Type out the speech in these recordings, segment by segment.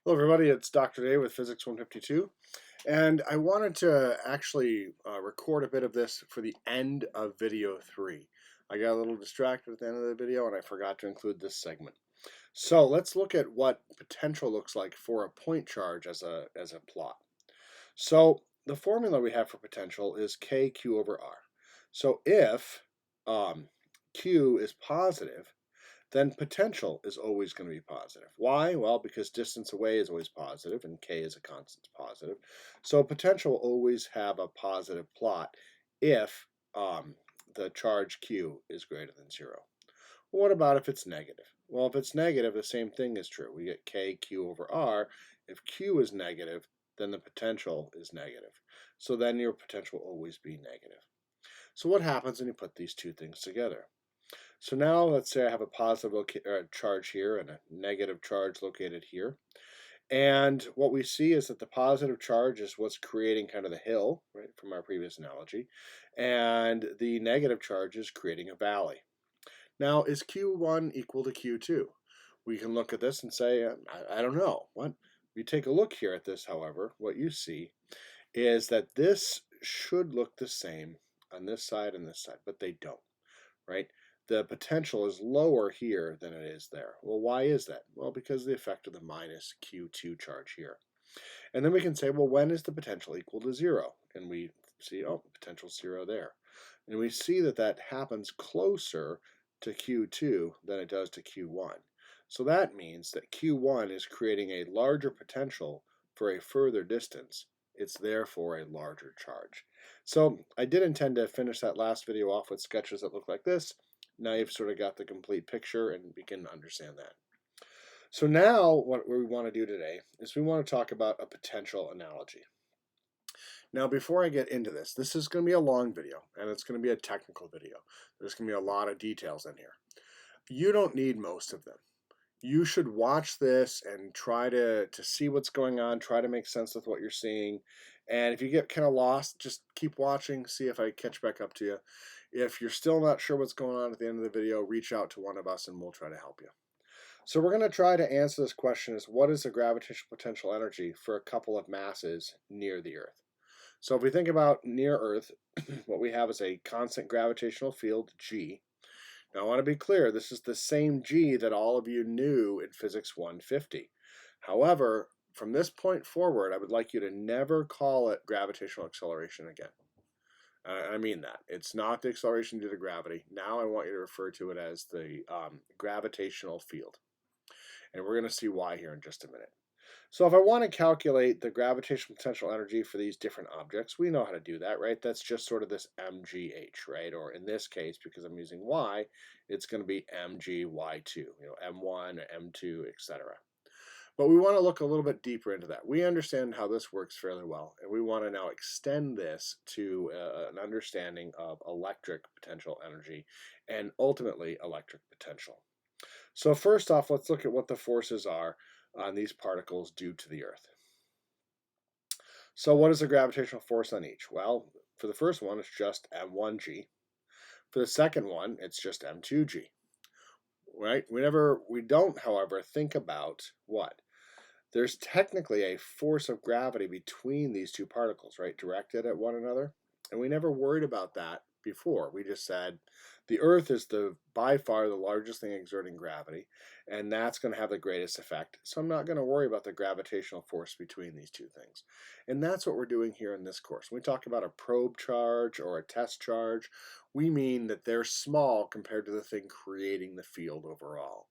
Hello, everybody. It's Dr. Dave with Physics 152, and I wanted to actually record a bit of this for the end of video 3. I got a little distracted at the end of the video, and I forgot to include this segment. So let's look at what potential looks like for a point charge as a plot. So the formula we have for potential is kq over r. So if q is positive, then potential is always going to be positive. Why? Well, because distance away is always positive, and k is a constant positive. So potential will always have a positive plot if the charge q is greater than 0. Well, what about if it's negative? Well, if it's negative, the same thing is true. We get kq over r. If q is negative, then the potential is negative. So then your potential will always be negative. So what happens when you put these two things together? So now let's say I have a positive charge here and a negative charge located here. And what we see is that the positive charge is what's creating kind of the hill, right, from our previous analogy. And the negative charge is creating a valley. Now, is Q1 equal to Q2? We can look at this and say, I don't know. What? If you take a look here at this, however, what you see is that this should look the same on this side and this side, but they don't, right? The potential is lower here than it is there. Well, why is that? Well, because of the effect of the minus Q2 charge here. And then we can say, well, when is the potential equal to 0? And we see, oh, potential 0 there. And we see that that happens closer to Q2 than it does to Q1. So that means that Q1 is creating a larger potential for a further distance. It's therefore a larger charge. So I did intend to finish that last video off with sketches that look like this. Now you've sort of got the complete picture and begin to understand that. So now what we want to do today is we want to talk about a potential analogy. Now before I get into this, this is going to be a long video and it's going to be a technical video. There's going to be a lot of details in here. You don't need most of them. You should watch this and try to see what's going on, try to make sense with what you're seeing. And if you get kind of lost, just keep watching, see if I catch back up to you. If you're still not sure what's going on at the end of the video, reach out to one of us and we'll try to help you. So we're going to try to answer this question is what is the gravitational potential energy for a couple of masses near the Earth? So if we think about near Earth, what we have is a constant gravitational field, G. Now I want to be clear, this is the same G that all of you knew in Physics 150. However, from this point forward, I would like you to never call it gravitational acceleration again. I mean that. It's not the acceleration due to gravity. Now I want you to refer to it as the gravitational field. And we're going to see why here in just a minute. So if I want to calculate the gravitational potential energy for these different objects, we know how to do that, right? That's just sort of this mgh, right? Or in this case, because I'm using y, it's going to be mgy2, m1, m2, etc. But we want to look a little bit deeper into that. We understand how this works fairly well, and we want to now extend this to an understanding of electric potential energy and ultimately electric potential. So first off, let's look at what the forces are on these particles due to the Earth. So what is the gravitational force on each? Well, for the first one, it's just m1g. For the second one, it's just m2g. Right? We don't, however, think about what? There's technically a force of gravity between these two particles, right, directed at one another. And we never worried about that before. We just said the Earth is by far the largest thing exerting gravity, and that's going to have the greatest effect. So I'm not going to worry about the gravitational force between these two things. And that's what we're doing here in this course. When we talk about a probe charge or a test charge, we mean that they're small compared to the thing creating the field overall.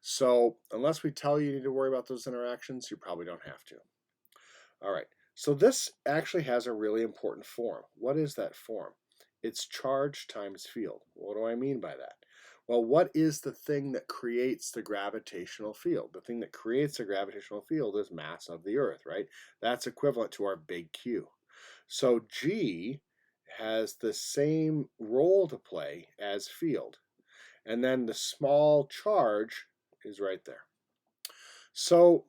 So unless we tell you need to worry about those interactions, you probably don't have to. All right, so this actually has a really important form. What is that form? It's charge times field. What do I mean by that? Well, what is the thing that creates the gravitational field? The thing that creates the gravitational field is mass of the Earth, right? That's equivalent to our big Q. So G has the same role to play as field. And then the small charge is right there. So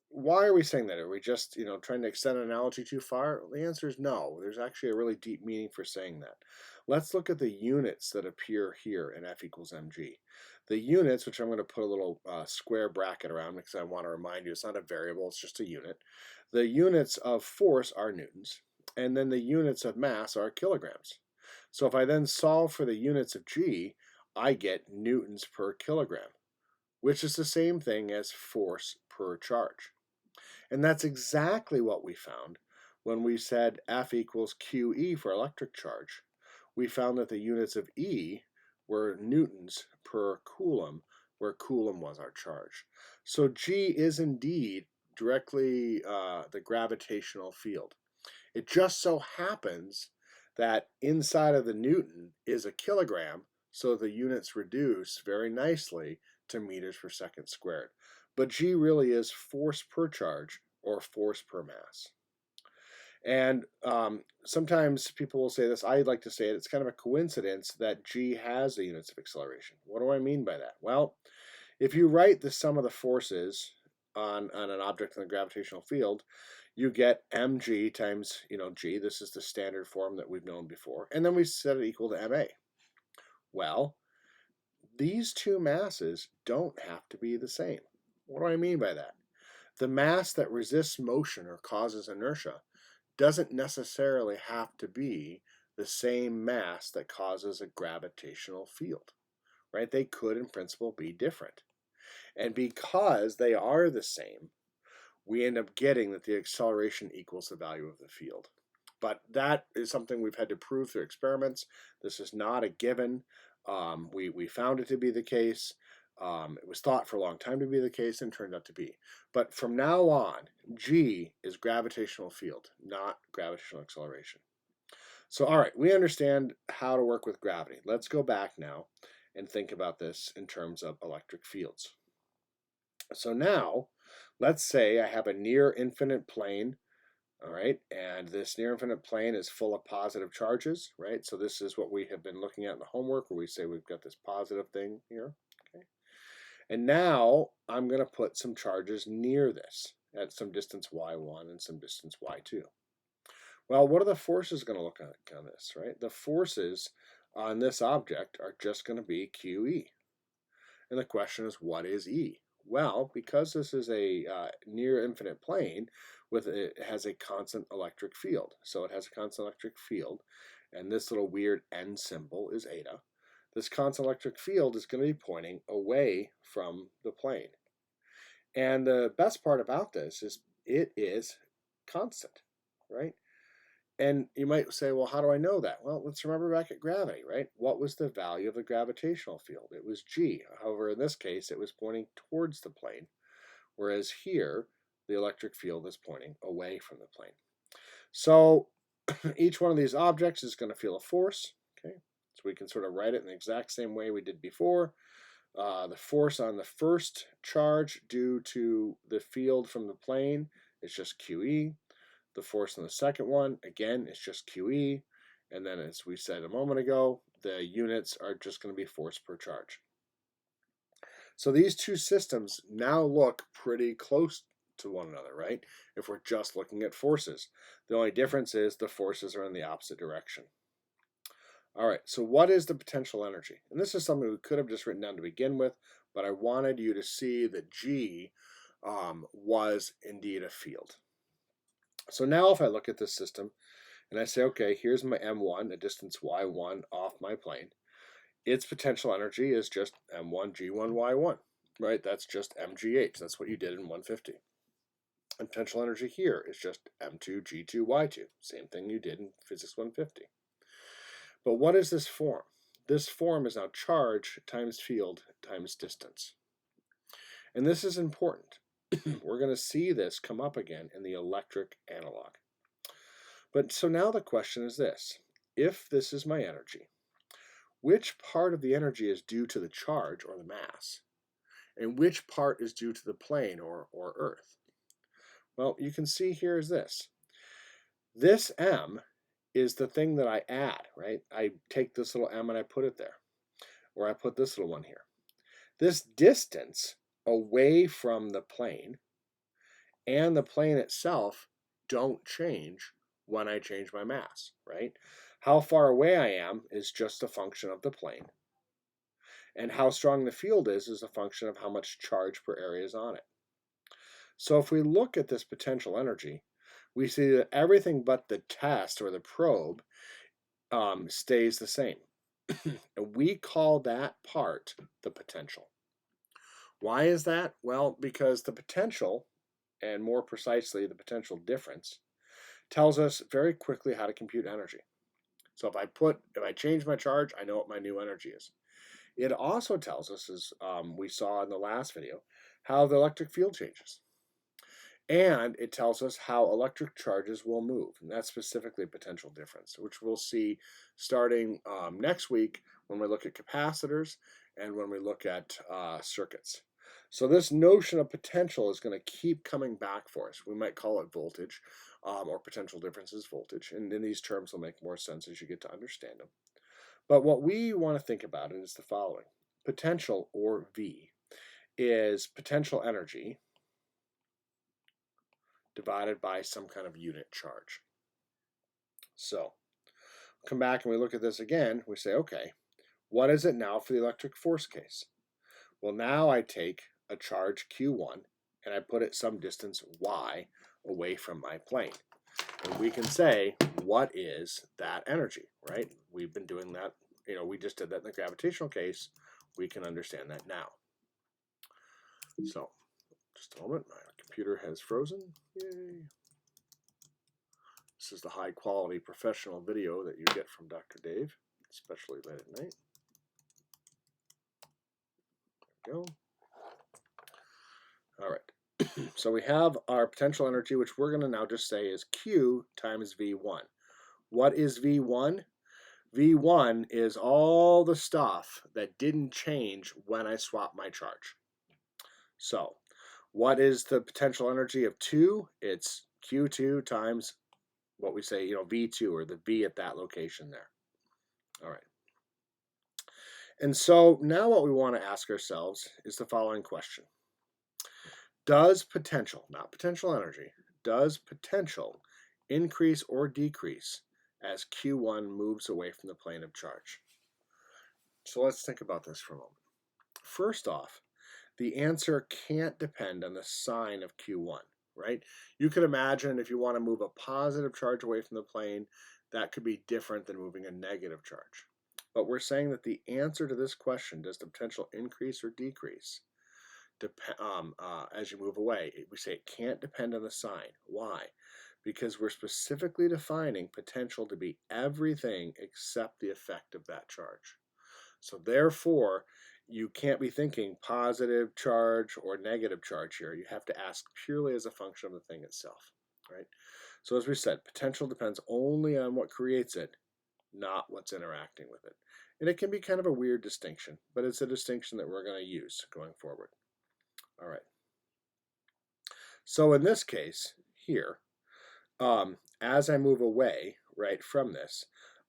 why are we saying that? Are we just, trying to extend an analogy too far? The answer is no. There's actually a really deep meaning for saying that. Let's look at the units that appear here in F equals mg. The units, which I'm going to put a little square bracket around because I want to remind you it's not a variable, it's just a unit. The units of force are newtons, and then the units of mass are kilograms. So if I then solve for the units of G, I get newtons per kilogram, which is the same thing as force per charge. And that's exactly what we found when we said F equals QE for electric charge. We found that the units of E were newtons per coulomb, where coulomb was our charge. So G is indeed directly the gravitational field. It just so happens that inside of the newton is a kilogram, so the units reduce very nicely to meters per second squared. But G really is force per charge or force per mass. And sometimes people will say this, I like to say it, it's kind of a coincidence that G has the units of acceleration. What do I mean by that? Well, if you write the sum of the forces on an object in the gravitational field, you get mg times, g. This is the standard form that we've known before. And then we set it equal to ma. Well, these two masses don't have to be the same. What do I mean by that? The mass that resists motion or causes inertia doesn't necessarily have to be the same mass that causes a gravitational field, right? They could, in principle, be different. And because they are the same, we end up getting that the acceleration equals the value of the field. But that is something we've had to prove through experiments. This is not a given. We found it to be the case. It was thought for a long time to be the case and turned out to be. But from now on, G is gravitational field, not gravitational acceleration. So, all right, we understand how to work with gravity. Let's go back now and think about this in terms of electric fields. So now, let's say I have a near infinite plane, all right, and this near infinite plane is full of positive charges, right? So this is what we have been looking at in the homework where we say we've got this positive thing here, okay? And now I'm going to put some charges near this at some distance y1 and some distance y2. Well, what are the forces going to look like on this, right? The forces on this object are just going to be QE. And the question is, what is E? Well, because this is a near infinite plane, it has a constant electric field. So it has a constant electric field, and this little weird N symbol is eta. This constant electric field is going to be pointing away from the plane. And the best part about this is it is constant, right? And you might say, well, how do I know that? Well, let's remember back at gravity, right? What was the value of the gravitational field? It was G. However, in this case, it was pointing towards the plane, whereas here, the electric field is pointing away from the plane. So each one of these objects is going to feel a force, okay? So we can sort of write it in the exact same way we did before. The force on the first charge due to the field from the plane is just QE. The force on the second one, again, is just QE. And then, as we said a moment ago, the units are just going to be force per charge. So these two systems now look pretty close to one another, right? If we're just looking at forces. The only difference is the forces are in the opposite direction. All right, so what is the potential energy? And this is something we could have just written down to begin with, but I wanted you to see that G was indeed a field. So now if I look at this system and I say, okay, here's my M1, a distance y1 off my plane. Its potential energy is just M1, G1, Y1, right? That's just mgh. That's what you did in 150. And potential energy here is just M2, G2, Y2. Same thing you did in physics 150. But what is this form? This form is now charge times field times distance. And this is important. We're going to see this come up again in the electric analog. But so now the question is this. If this is my energy, which part of the energy is due to the charge or the mass? And which part is due to the plane or Earth? Well, you can see here is this. This M is the thing that I add, right? I take this little M and I put it there. Or I put this little one here. This distance away from the plane and the plane itself don't change when I change my mass, right? How far away I am is just a function of the plane. And how strong the field is a function of how much charge per area is on it. So if we look at this potential energy, we see that everything but the test or the probe stays the same. And we call that part the potential. Why is that? Well, because the potential, and more precisely the potential difference, tells us very quickly how to compute energy. So if I change my charge, I know what my new energy is. It also tells us, as we saw in the last video, how the electric field changes. And it tells us how electric charges will move, and that's specifically potential difference, which we'll see starting next week when we look at capacitors and when we look at circuits. So this notion of potential is going to keep coming back for us. We might call it voltage, or potential difference is voltage, and in these terms will make more sense as you get to understand them. But what we want to think about is the following. Potential, or V, is potential energy divided by some kind of unit charge. So come back and we look at this again. We say, okay, what is it now for the electric force case? Well, now I take a charge Q1 and I put it some distance y away from my plane. And we can say, what is that energy, right? We've been doing that, we just did that in the gravitational case. We can understand that now. So, just a moment, my computer has frozen. Yay. This is the high quality professional video that you get from Dr. Dave, especially late at night. There we go. All right. So we have our potential energy, which we're going to now just say is Q times V1. What is V1? V1 is all the stuff that didn't change when I swapped my charge. So what is the potential energy of 2? It's Q2 times what we say, V2, or the V at that location there. All right. And so now what we want to ask ourselves is the following question. Does potential, not potential energy, does potential increase or decrease as Q1 moves away from the plane of charge? So let's think about this for a moment. First off, the answer can't depend on the sign of Q1, right? You could imagine if you want to move a positive charge away from the plane, that could be different than moving a negative charge. But we're saying that the answer to this question, does the potential increase or decrease as you move away, we say it can't depend on the sign. Why? Because we're specifically defining potential to be everything except the effect of that charge. So therefore, you can't be thinking positive charge or negative charge here. You have to ask purely as a function of the thing itself, right? So as we said, potential depends only on what creates it, not what's interacting with it. And it can be kind of a weird distinction, but it's a distinction that we're going to use going forward. All right. So in this case here, as I move away, right, from this,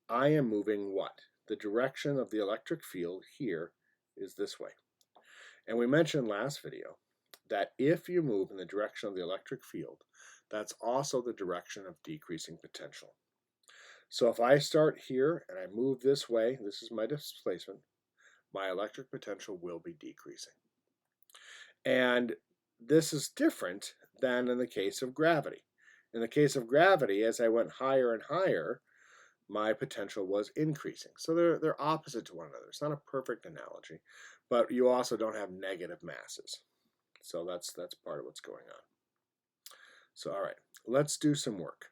I am moving what? The direction of the electric field here is this way. And we mentioned last video that if you move in the direction of the electric field, that's also the direction of decreasing potential. So if I start here and I move this way, this is my displacement, my electric potential will be decreasing. And this is different than in the case of gravity. In the case of gravity, as I went higher and higher, my potential was increasing. So they're opposite to one another. It's not a perfect analogy, but you also don't have negative masses. So that's part of what's going on. So all right, let's do some work.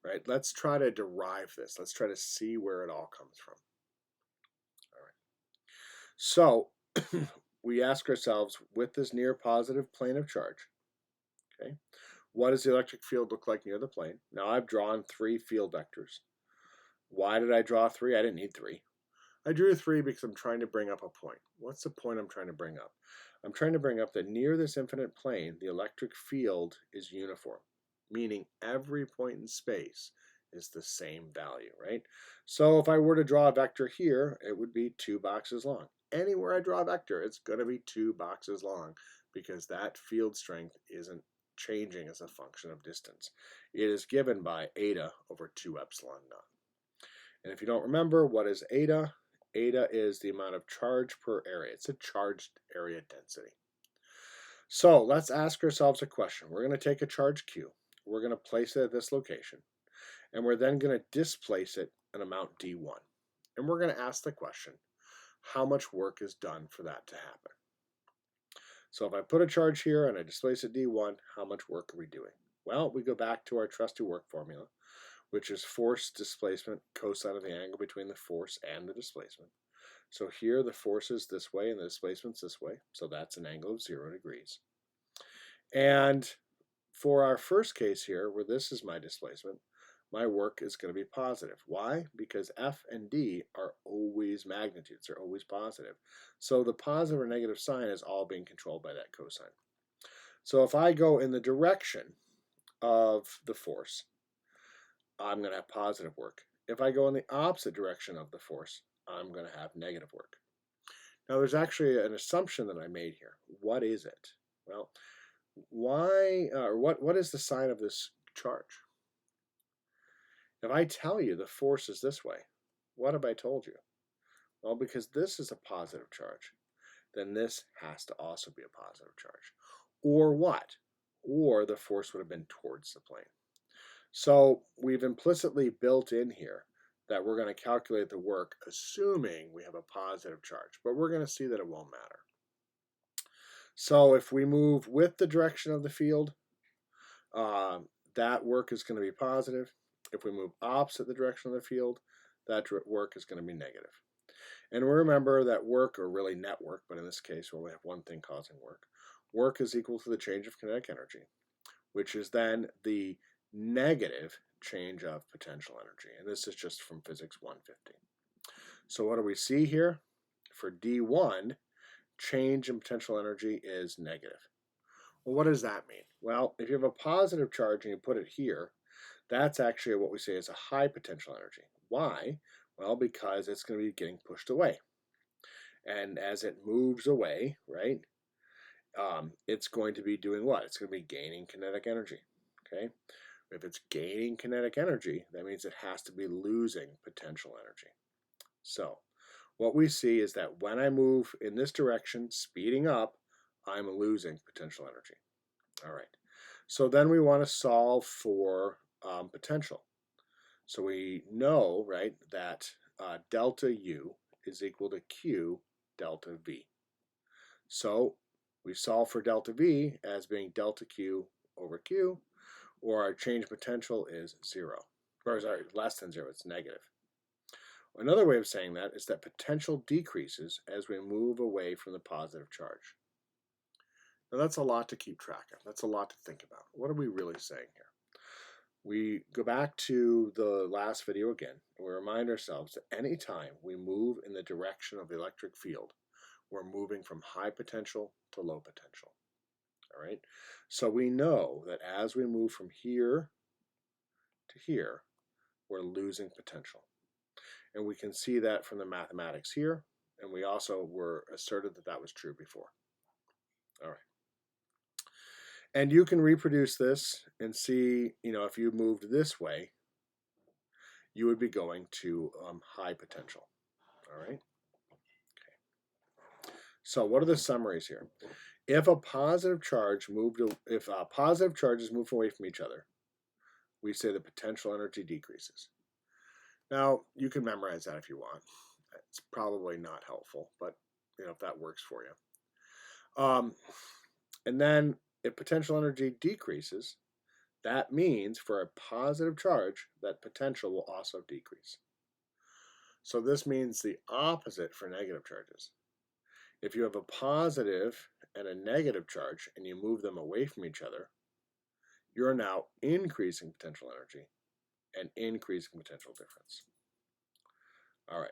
Right? Let's try to derive this. Let's try to see where it all comes from. All right. So we ask ourselves, with this near positive plane of charge, okay, what does the electric field look like near the plane? Now I've drawn 3 field vectors. Why did I draw 3? I didn't need 3. I drew 3 because I'm trying to bring up a point. What's the point I'm trying to bring up? I'm trying to bring up that near this infinite plane, the electric field is uniform, meaning every point in space is the same value, right? So if I were to draw a vector here, it would be 2 boxes long. Anywhere I draw a vector, it's going to be 2 boxes long because that field strength isn't changing as a function of distance. It is given by eta over 2 epsilon naught. And if you don't remember, what is eta? Eta is the amount of charge per area. It's a charged area density. So let's ask ourselves a question. We're going to take a charge Q. We're going to place it at this location. And we're then going to displace it an amount d1. And we're going to ask the question, how much work is done for that to happen? So if I put a charge here and I displace it d1, how much work are we doing? Well, we go back to our trusty work formula, which is force displacement cosine of the angle between the force and the displacement. So here the force is this way and the displacement's this way, so that's an angle of 0 degrees. And for our first case here, where this is my displacement, my work is going to be positive. Why? Because F and D are always magnitudes, they're always positive. So the positive or negative sign is all being controlled by that cosine. So if I go in the direction of the force, I'm going to have positive work. If I go in the opposite direction of the force, I'm going to have negative work. Now there's actually an assumption that I made here. What is it? Well, what is the sign of this charge? If I tell you the force is this way, what have I told you? Well, because this is a positive charge, then this has to also be a positive charge. Or what? Or the force would have been towards the plane. So we've implicitly built in here that we're going to calculate the work assuming we have a positive charge, but we're going to see that it won't matter. So if we move with the direction of the field, that work is going to be positive. If we move opposite the direction of the field, that work is going to be negative. And we remember that work, or really net work, but in this case we only have one thing causing work. Work is equal to the change of kinetic energy, which is then the negative change of potential energy. And this is just from physics 150. So what do we see here? For D1, change in potential energy is negative. Well, what does that mean? Well, if you have a positive charge and you put it here, that's actually what we say is a high potential energy. Why? Well, because it's going to be getting pushed away. And as it moves away, right, it's going to be doing what? It's going to be gaining kinetic energy. Okay? If it's gaining kinetic energy, that means it has to be losing potential energy. So what we see is that when I move in this direction, speeding up, I'm losing potential energy. All right. So then we want to solve for potential. So we know, right, that delta U is equal to Q delta V. So we solve for delta V as being delta Q over Q, or our change potential is 0. Or sorry, less than 0, it's negative. Another way of saying that is that potential decreases as we move away from the positive charge. Now that's a lot to keep track of. That's a lot to think about. What are we really saying here? We go back to the last video again, and we remind ourselves that any time we move in the direction of the electric field, we're moving from high potential to low potential. All right? So we know that as we move from here to here, we're losing potential. And we can see that from the mathematics here, and we also were asserted that that was true before. All right. And you can reproduce this and see, if you moved this way, you would be going to high potential. All right. Okay. So what are the summaries here? If positive charges move away from each other, we say the potential energy decreases. Now you can memorize that if you want. It's probably not helpful, but if that works for you. And then if potential energy decreases, that means for a positive charge, that potential will also decrease. So this means the opposite for negative charges. If you have a positive and a negative charge and you move them away from each other, you're now increasing potential energy and increasing potential difference. All right.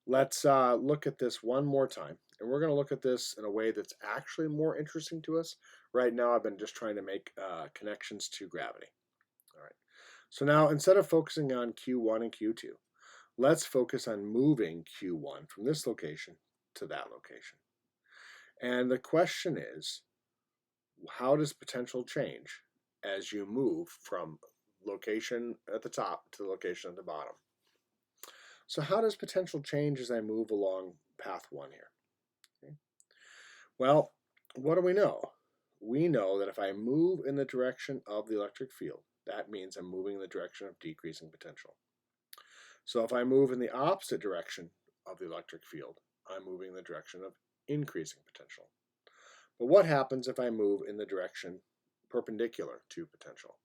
Let's look at this one more time. And we're going to look at this in a way that's actually more interesting to us. Right now, I've been just trying to make connections to gravity. All right. So now, instead of focusing on Q1 and Q2, let's focus on moving Q1 from this location to that location. And the question is, how does potential change as you move from location at the top to the location at the bottom? So how does potential change as I move along path 1 here? Okay. Well, what do we know? We know that if I move in the direction of the electric field, that means I'm moving in the direction of decreasing potential. So if I move in the opposite direction of the electric field, I'm moving in the direction of increasing potential. But what happens if I move in the direction perpendicular to potential,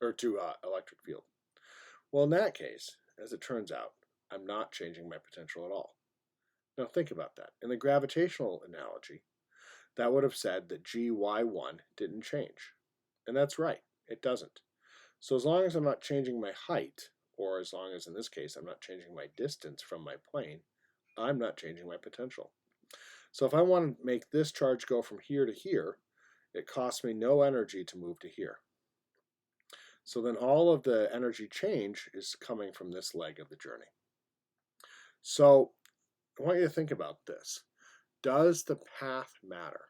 or to electric field? Well, in that case, as it turns out, I'm not changing my potential at all. Now think about that. In the gravitational analogy, that would have said that Gy1 didn't change. And that's right, it doesn't. So as long as I'm not changing my height, or as long as in this case I'm not changing my distance from my plane, I'm not changing my potential. So if I want to make this charge go from here to here, it costs me no energy to move to here. So then all of the energy change is coming from this leg of the journey. So I want you to think about this. Does the path matter?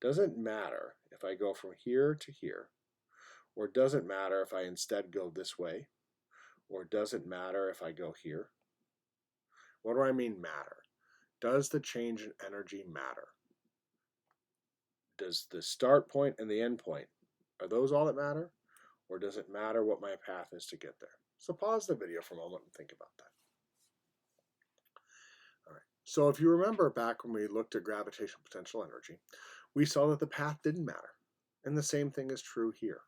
Does it matter if I go from here to here? Or does it matter if I instead go this way? Or does it matter if I go here? What do I mean matter? Does the change in energy matter? Does the start point and the end point, are those all that matter? Or does it matter what my path is to get there? So pause the video for a moment and think about that. All right. So if you remember back when we looked at gravitational potential energy, we saw that the path didn't matter. And the same thing is true here.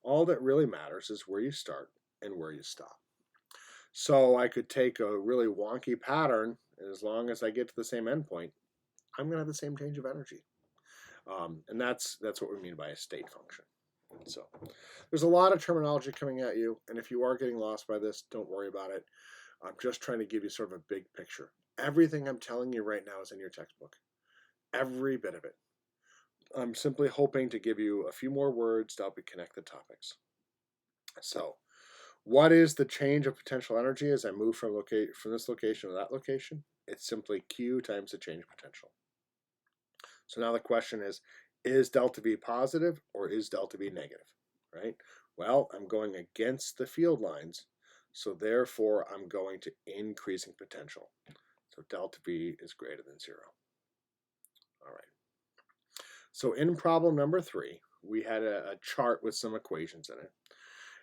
All that really matters is where you start and where you stop. So I could take a really wonky pattern, and as long as I get to the same endpoint, I'm going to have the same change of energy. And that's what we mean by a state function. So there's a lot of terminology coming at you, and if you are getting lost by this, don't worry about it. I'm just trying to give you sort of a big picture. Everything I'm telling you right now is in your textbook. Every bit of it. I'm simply hoping to give you a few more words to help you connect the topics. So, what is the change of potential energy as I move from this location to that location? It's simply Q times the change potential. So now the question is delta V positive or is delta V negative, right? Well, I'm going against the field lines, so therefore I'm going to increasing potential. So delta V is greater than 0. All right. So in problem number 3, we had a chart with some equations in it.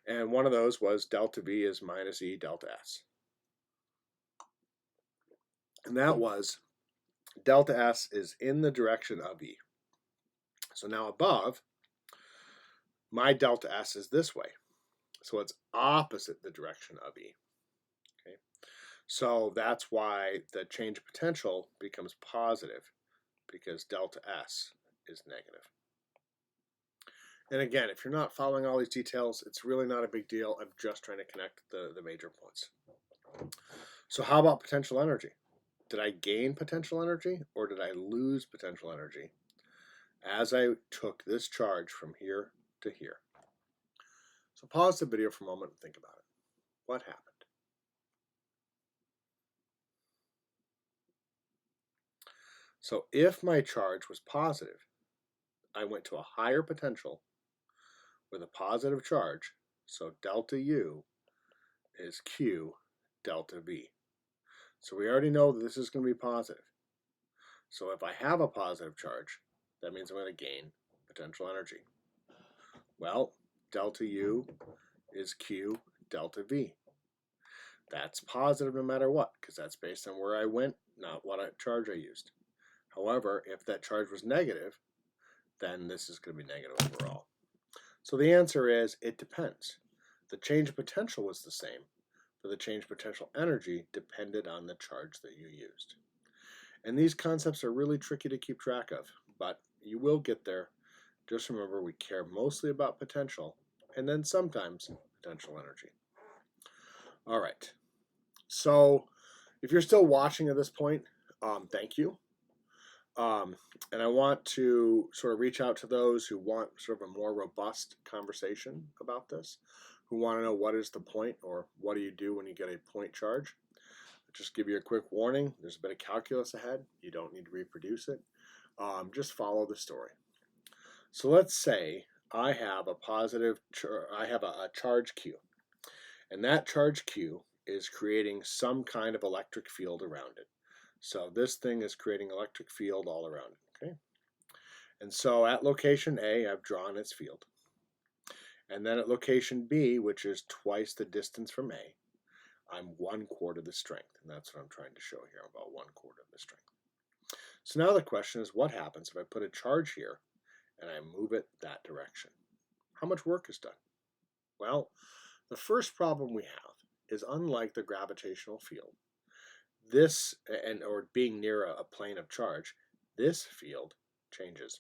And one of those was delta V is minus E delta S. And that was delta S is in the direction of E. So now above, my delta S is this way. So it's opposite the direction of E. Okay. So that's why the change of potential becomes positive, because delta S is negative. And again, if you're not following all these details, it's really not a big deal. I'm just trying to connect the major points. So how about potential energy? Did I gain potential energy or did I lose potential energy as I took this charge from here to here? So pause the video for a moment and think about it. What happened? So if my charge was positive, I went to a higher potential with a positive charge, so delta U is Q delta V. So we already know that this is going to be positive. So if I have a positive charge, that means I'm going to gain potential energy. Well, delta U is Q delta V. That's positive no matter what, because that's based on where I went, not what charge I used. However, if that charge was negative, then this is going to be negative overall. So the answer is, it depends. The change of potential was the same, but the change of potential energy depended on the charge that you used. And these concepts are really tricky to keep track of, but you will get there. Just remember, we care mostly about potential, and then sometimes potential energy. All right. So if you're still watching at this point, thank you. And I want to sort of reach out to those who want sort of a more robust conversation about this, who want to know what is the point or what do you do when you get a point charge. I'll just give you a quick warning. There's a bit of calculus ahead. You don't need to reproduce it. Just follow the story. So let's say I have a charge Q, and that charge Q is creating some kind of electric field around it. So this thing is creating electric field all around it, okay? And so at location A, I've drawn its field. And then at location B, which is twice the distance from A, I'm 1/4 of the strength. And that's what I'm trying to show here, about 1/4 of the strength. So now the question is, what happens if I put a charge here and I move it that direction? How much work is done? Well, the first problem we have is, unlike the gravitational field, this, or being near a plane of charge, this field changes.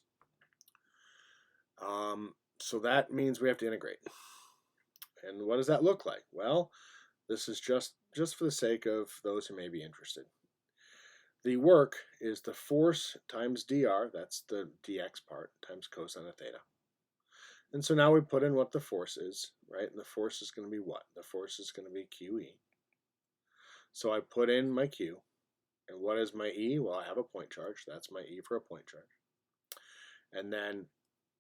So that means we have to integrate. And what does that look like? Well, this is just for the sake of those who may be interested. The work is the force times dr, that's the dx part, times cosine of theta. And so now we put in what the force is, right? And the force is going to be what? The force is going to be QE. So I put in my Q. And what is my E? Well, I have a point charge. That's my E for a point charge. And then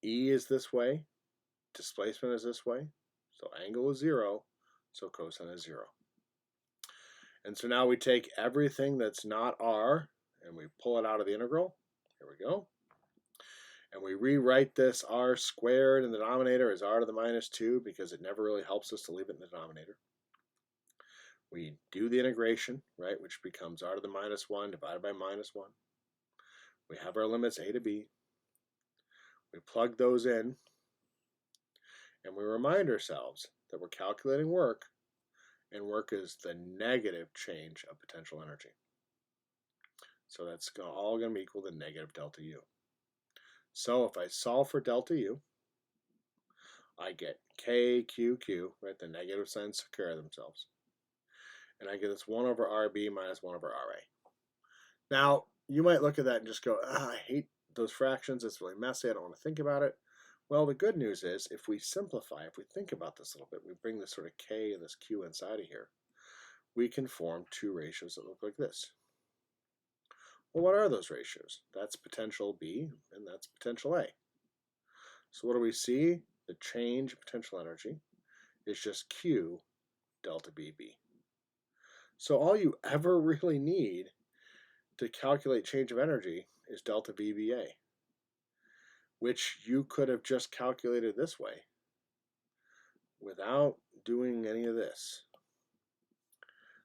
E is this way. Displacement is this way. So angle is 0. So cosine is 0. And so now we take everything that's not R and we pull it out of the integral. Here we go. And we rewrite this r squared in the denominator as r to the minus 2 because it never really helps us to leave it in the denominator. We do the integration, right, which becomes r to the minus 1 divided by minus 1. We have our limits a to b. We plug those in, and we remind ourselves that we're calculating work, and work is the negative change of potential energy. So that's all going to be equal to negative delta U. So if I solve for delta U, I get K, Q, Q, right? The negative signs take care of themselves. And I get this 1 over RB minus 1 over RA. Now, you might look at that and just go, I hate those fractions. It's really messy. I don't want to think about it. Well, the good news is, if we simplify, if we think about this a little bit, we bring this sort of K and this Q inside of here, we can form two ratios that look like this. Well, what are those ratios? That's potential B and that's potential A. So what do we see? The change in potential energy is just Q delta BB. So all you ever really need to calculate change of energy is delta VBA, which you could have just calculated this way without doing any of this.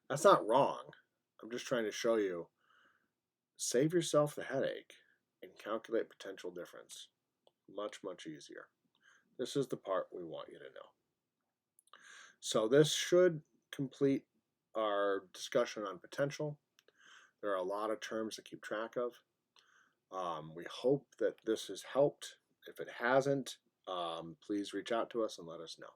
That's not wrong. I'm just trying to show you, save yourself the headache and calculate potential difference. Much, much easier. This is the part we want you to know. So this should complete our discussion on potential. There are a lot of terms to keep track of. We hope that this has helped. If it hasn't, please reach out to us and let us know.